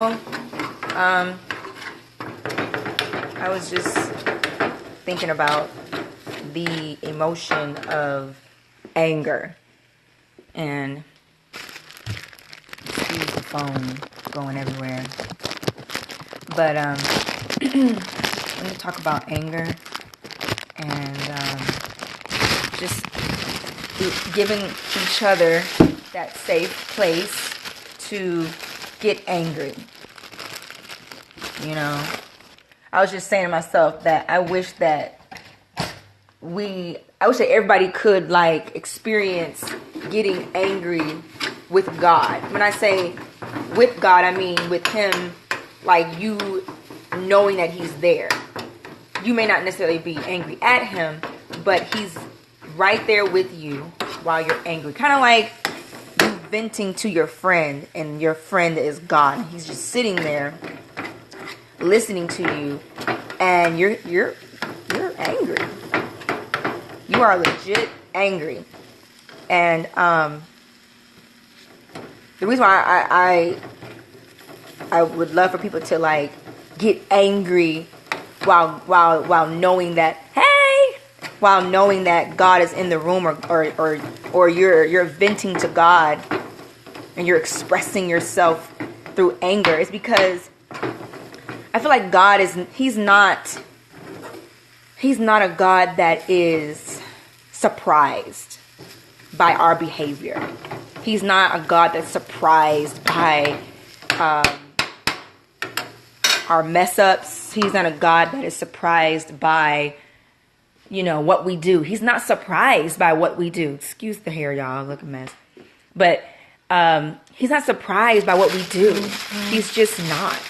Um, I was just thinking about the emotion of anger, and excuse the phone going everywhere. But let me talk about anger and just giving each other that safe place to get angry. You know, I was just saying to myself that I wish that everybody could like experience getting angry with God. When I say with God, I mean with Him, like you knowing that He's there. You may not necessarily be angry at Him, but He's right there with you while you're angry. Kind of like you venting to your friend, and your friend is God. He's just sitting there listening to you, and you're angry. You are legit angry. And the reason why I would love for people to like get angry while knowing that, while knowing that God is in the room, or you're venting to God and you're expressing yourself through anger, is because I feel like God he's not a God that is surprised by our behavior. He's not a God that's surprised by our mess ups. He's not a God that is surprised by, what we do. He's not surprised by what we do. Excuse the hair, y'all. Look a mess. But he's not surprised by what we do. He's just not,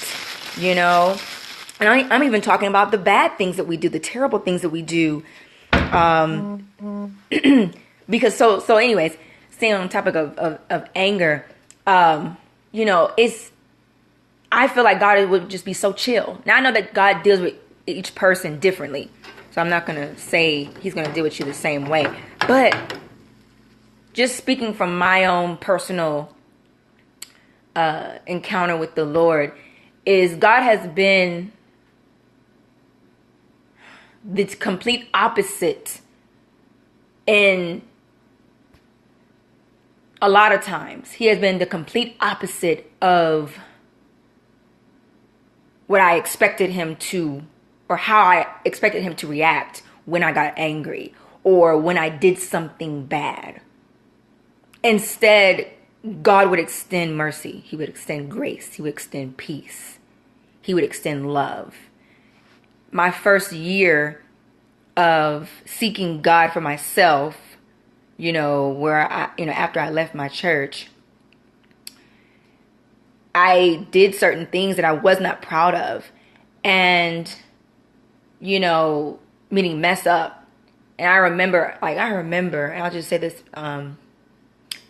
And I'm even talking about the bad things that we do, the terrible things that we do. Because so anyways, staying on the topic of anger, I feel like God would just be so chill. Now I know that God deals with each person differently, so I'm not going to say He's going to deal with you the same way. But just speaking from my own personal encounter with the Lord, is God has been the complete opposite in a lot of times. He has been the complete opposite of what I expected Him to, or how I expected Him to react when I got angry or when I did something bad. Instead, God would extend mercy. He would extend grace. He would extend peace. He would extend love. My first year of seeking God for myself, where after I left my church, I did certain things that I was not proud of, and, meaning mess up. And I remember, and I'll just say this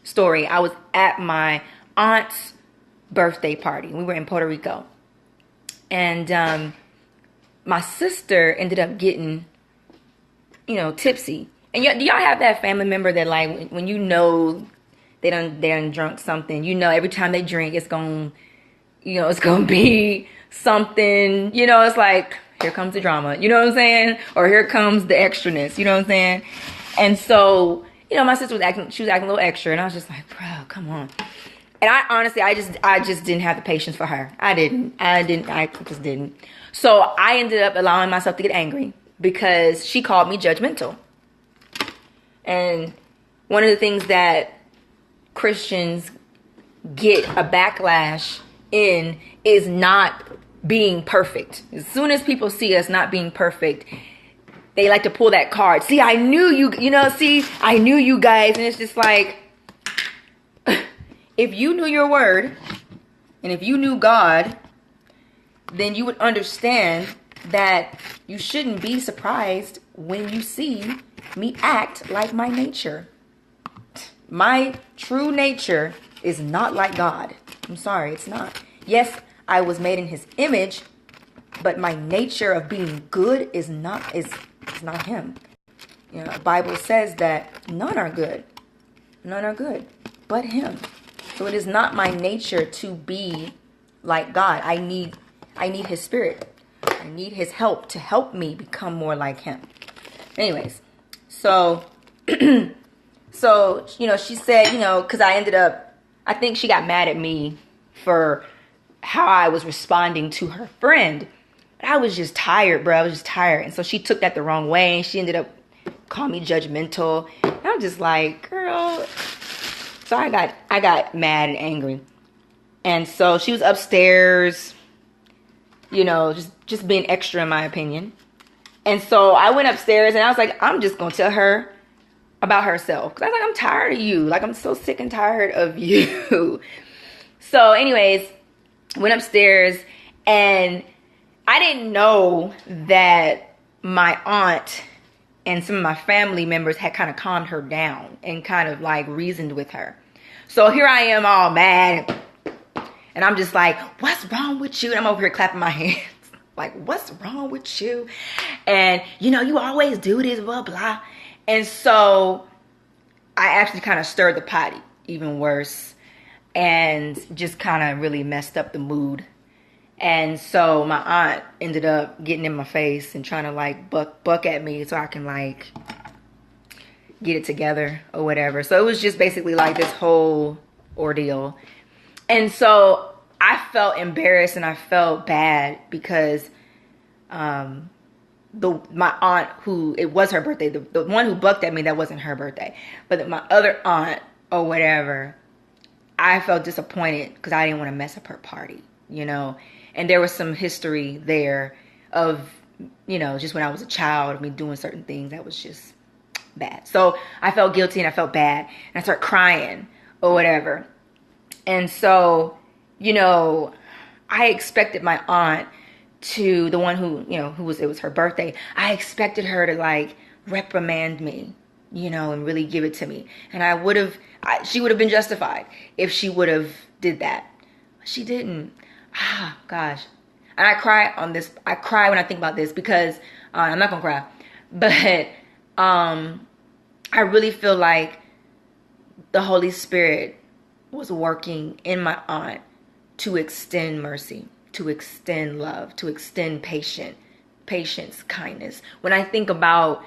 story. I was at my aunt's birthday party. We were in Puerto Rico. And my sister ended up getting, tipsy. And do y'all have that family member that, like, when they done drunk something, every time they drink, it's gonna be something, it's like, here comes the drama, you know what I'm saying? Or here comes the extraness, you know what I'm saying? And so, my sister was acting a little extra, and I was just like, bro, come on. And I honestly, I just didn't have the patience for her. I just didn't. So I ended up allowing myself to get angry because she called me judgmental. And one of the things that Christians get a backlash in is not being perfect. As soon as people see us not being perfect, they like to pull that card. See, I knew you, I knew you guys. And it's just like, if you knew your word and if you knew God, then you would understand that you shouldn't be surprised when you see me act like my nature. My true nature is not like God. I'm sorry, it's not. Yes, I was made in His image, but my nature of being good is not Him. The Bible says that none are good. None are good but Him. So it is not my nature to be like God. I need his spirit. I need his help to help me become more like him. Anyways, so so, she said, because I think she got mad at me for how I was responding to her friend. I was just tired, bro. I was just tired. And so she took that the wrong way, and she ended up calling me judgmental. And I'm just like, girl. So I got mad and angry. And so she was upstairs, just being extra in my opinion. And so I went upstairs and I was like, I'm just going to tell her about herself. Because I was like, I'm tired of you. Like, I'm so sick and tired of you. So anyways, went upstairs, and I didn't know that my aunt and some of my family members had kind of calmed her down and kind of like reasoned with her. So here I am all mad, and I'm just like, what's wrong with you? And I'm over here clapping my hands. Like, what's wrong with you? And, you always do this, blah, blah. And so I actually kind of stirred the potty even worse, and just kind of really messed up the mood. And so my aunt ended up getting in my face and trying to like buck at me so I can like get it together or whatever. So it was just basically like this whole ordeal. And so I felt embarrassed and I felt bad because my aunt, who, it was her birthday, the one who bucked at me, that wasn't her birthday, but my other aunt or whatever, I felt disappointed because I didn't want to mess up her party, and there was some history there of, just when I was a child, of me doing certain things that was just bad. So I felt guilty and I felt bad, and I started crying or whatever. And so, I expected my aunt to, the one who, it was her birthday, I expected her to like reprimand me, and really give it to me. And she would have been justified if she would have did that. But she didn't. Gosh. And I cry when I think about this because, I'm not gonna cry, but, I really feel like the Holy Spirit was working in my aunt to extend mercy, to extend love, to extend patience, kindness. When I think about,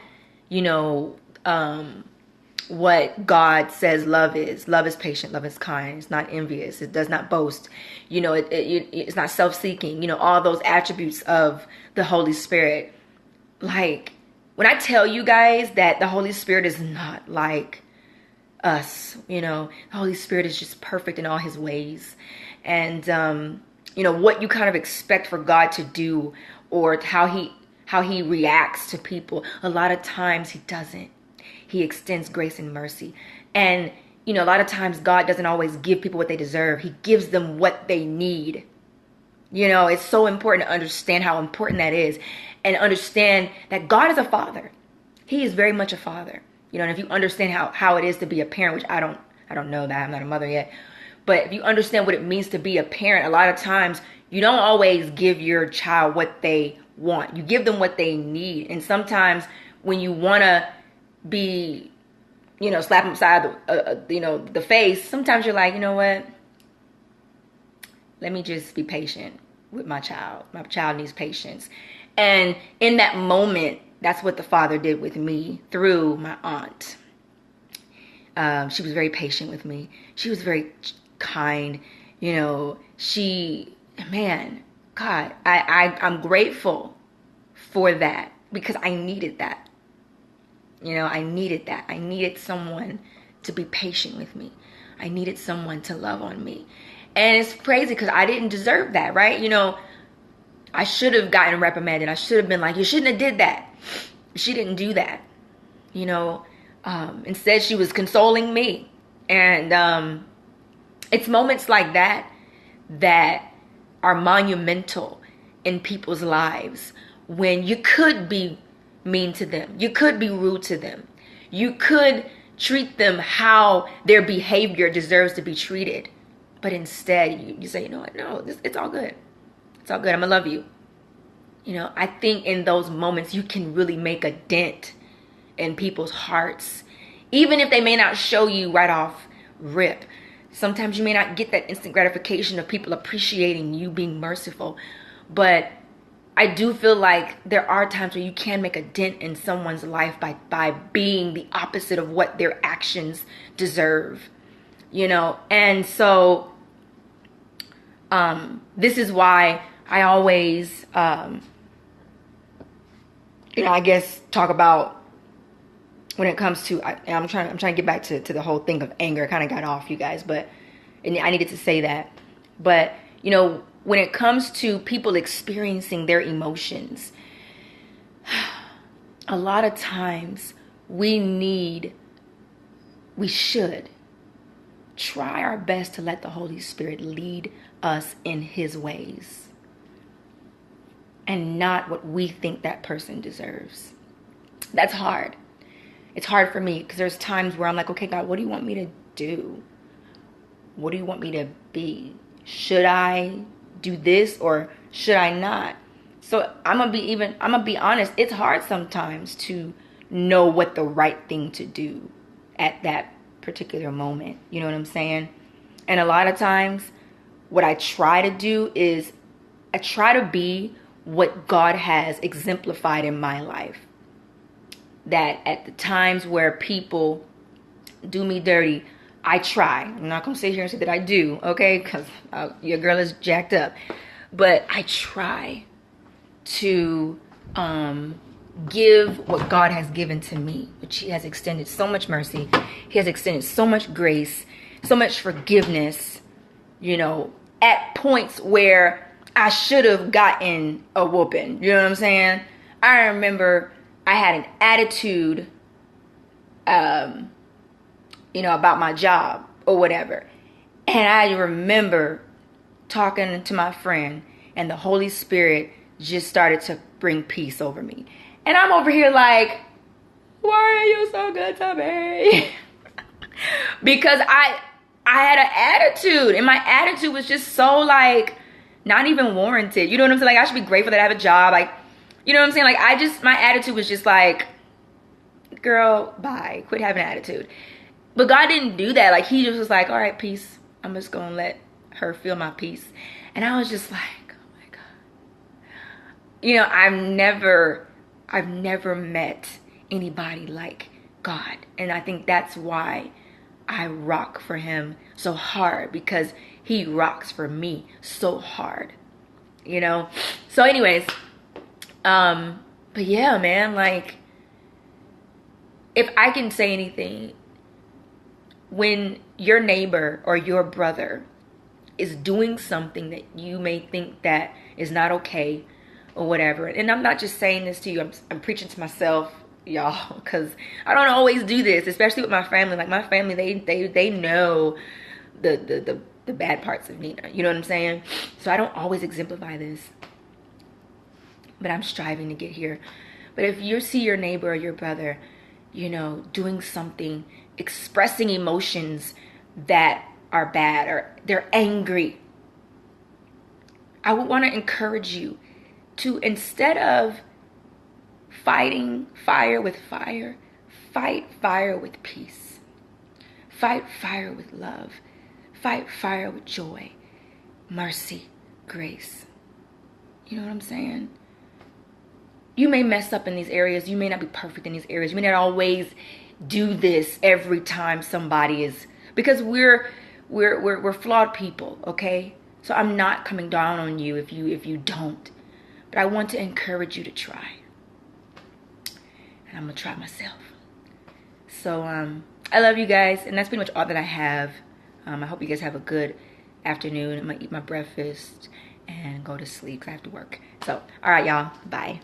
what God says love is patient, love is kind, it's not envious, it does not boast, it's not self-seeking, all those attributes of the Holy Spirit. Like, when I tell you guys that the Holy Spirit is not like us, the Holy Spirit is just perfect in all his ways. And, what you kind of expect for God to do, or how he reacts to people, a lot of times he doesn't. He extends grace and mercy. And, a lot of times God doesn't always give people what they deserve. He gives them what they need. It's so important to understand how important that is, and understand that God is a father. He is very much a father. And if you understand how it is to be a parent, which I don't know that, I'm not a mother yet. But if you understand what it means to be a parent, a lot of times you don't always give your child what they want. You give them what they need. And sometimes when you want to be, slap them upside the face, sometimes you're like, you know what? Let me just be patient with my child. My child needs patience. And in that moment, that's what the Father did with me through my aunt. She was very patient with me. She was very kind. God, I'm grateful for that, because I needed that. I needed that. I needed someone to be patient with me. I needed someone to love on me. And it's crazy because I didn't deserve that, right? I should have gotten reprimanded. I should have been like, you shouldn't have did that. She didn't do that. Instead she was consoling me. And it's moments like that are monumental in people's lives, when you could be mean to them. You could be rude to them. You could treat them how their behavior deserves to be treated. But instead you say, you know what? No, it's all good. It's all good. I'm gonna love you. I think in those moments you can really make a dent in people's hearts, even if they may not show you right off rip. Sometimes you may not get that instant gratification of people appreciating you being merciful. But I do feel like there are times where you can make a dent in someone's life by being the opposite of what their actions deserve, you know? And so this is why I always, I guess talk about when it comes to, I'm trying to get back to the whole thing of anger. I kind of got off, you guys, but and I needed to say that. But, when it comes to people experiencing their emotions, a lot of times we should try our best to let the Holy Spirit lead us in his ways and not what we think that person deserves. That's hard. It's hard for me because there's times where I'm like, okay, God, what do you want me to do? What do you want me to be? Should I do this or should I not? So I'm gonna be honest, it's hard sometimes to know what the right thing to do at that particular moment. You know what I'm saying? And a lot of times what I try to do is I try to be what God has exemplified in my life. That at the times where people do me dirty, I try. I'm not going to sit here and say that I do, okay? Because your girl is jacked up. But I try to give what God has given to me, which he has extended so much mercy. He has extended so much grace, so much forgiveness, at points where I should have gotten a whooping. You know what I'm saying? I remember I had an attitude, about my job or whatever. And I remember talking to my friend and the Holy Spirit just started to bring peace over me. And I'm over here like, why are you so good to me? Because I had an attitude and my attitude was just so like not even warranted. You know what I'm saying? Like I should be grateful that I have a job. Like, you know what I'm saying? Like my attitude was just like, girl, bye. Quit having an attitude. But God didn't do that. Like he just was like, all right, peace. I'm just going to let her feel my peace. And I was just like, oh my God. I've never met anybody like God. And I think that's why I rock for him so hard, because he rocks for me so hard, So anyways, but yeah, man, like if I can say anything, when your neighbor or your brother is doing something that you may think that is not okay or whatever, and I'm not just saying this to you, I'm preaching to myself, y'all, because I don't always do this, especially with my family. Like my family, they know the bad parts of Nina, you know what I'm saying? So I don't always exemplify this, but I'm striving to get here. But if you see your neighbor or your brother, doing something, expressing emotions that are bad, or they're angry, I would want to encourage you to, instead of fighting fire with fire, fight fire with peace. Fight fire with love. Fight fire with joy, mercy, grace. You know what I'm saying? You may mess up in these areas. You may not be perfect in these areas. You may not always do this every time somebody is, because we're flawed people, okay? So I'm not coming down on you if you don't. But I want to encourage you to try. And I'm going to try myself. So I love you guys, and that's pretty much all that I have. I hope you guys have a good afternoon. I'm going to eat my breakfast and go to sleep because I have to work. So, all right, y'all. Bye.